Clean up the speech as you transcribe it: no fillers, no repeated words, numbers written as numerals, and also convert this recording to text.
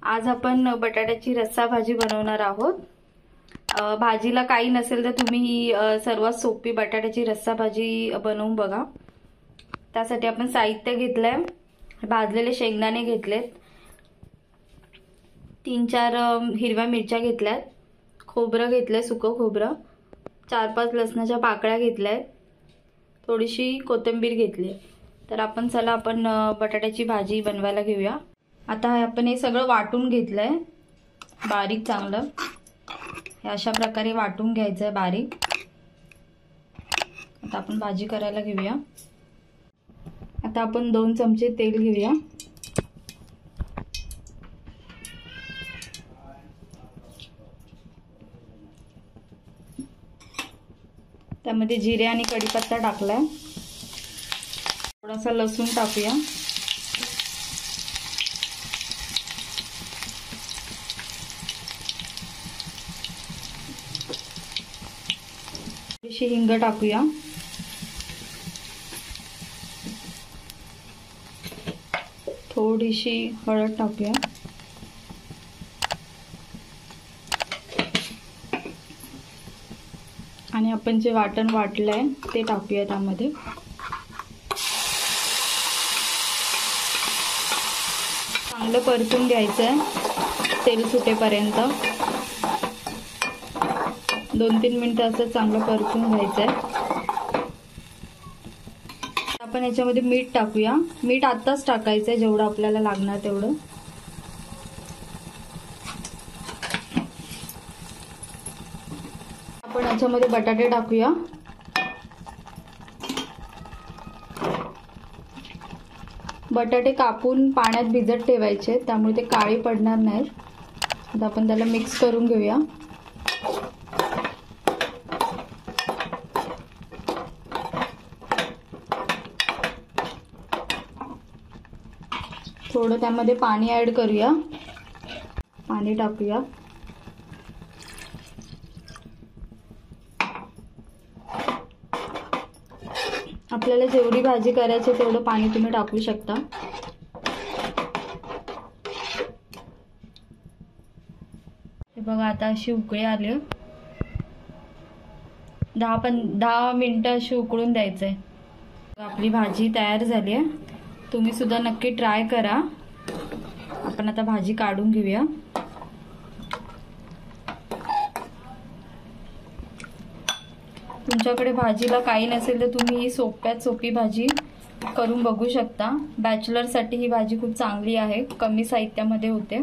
आज आपण बटाट्याची रस्सा भाजी बनवणार आहोत। भाजीला काही नसेल तर तुम्ही ही सर्वात सोपी बटाट्याची रस्सा भाजी बनवून बघा। त्यासाठी आपण साहित्य घेतलंय, भाजलेले शेंगदाणे घेतलेत, 3-4 हिरव्या मिरच्या घेतल्यात, खोबरं घेतलंय, सुकं खोबरं, 4-5 लसणाच्या पाकळ्या घेतल्यात, थोडीशी कोथिंबीर घेतली। तर आपण चला आपण बटाट्याची भाजी बनवायला घेऊया। आता आपण हे सगळं वाटून घेतलंय बारीक चांगलं, हे अशा प्रकारे वाटून घ्यायचंय बारीक। आता आपण भाजी करायला घेऊया। आता आपण 2 चमचे तेल घेऊया। त्यामध्ये जिरे आणि कढीपत्ता टाकलाय, थोडासा लसूण टाकूया, थोडीशी हिंग टाकूया, थोडीशी हळद टाकूया, आणि आपण जे वाटण वाटलंय ते टाकूया त्यामध्ये। चांगलं परतून घ्यायचंय तेल सुटेपर्यंत, 2-3 मिनिटं असं चांगलं परतून घ्यायचंय। आपण याच्यामध्ये मीठ टाकूया, मीठ आत्ताच टाकायचंय जेवढं आपल्याला लागणार तेवढं। आपण याच्यामध्ये बटाटे टाकूया, बटाटे कापून पाण्यात भिजत ठेवायचे, त्यामुळे ते काळे पडणार नाहीत। आता आपण त्याला मिक्स करून घेऊया। थोडं त्यामध्ये पाणी ऍड करूया, पाणी टाकूया, आपल्याला जेवढी भाजी करायची तेवढं पाणी तुम्ही टाकू शकता। हे बघा आता अशी उकळी आली, 10 मिनिटं अशी उकळून द्यायचंय। आपली भाजी तयार झाली आहे, तुम्ही सुद्धा नक्की ट्राय करा। आपण आता भाजी काढून घेऊया। तुमच्याकडे भाजीला काही नसेल तर तुम्ही ही सोप्यात सोपी भाजी करून बघू शकता। बॅचलर साठी ही भाजी खूप चांगली आहे, कमी साहित्यामध्ये होते।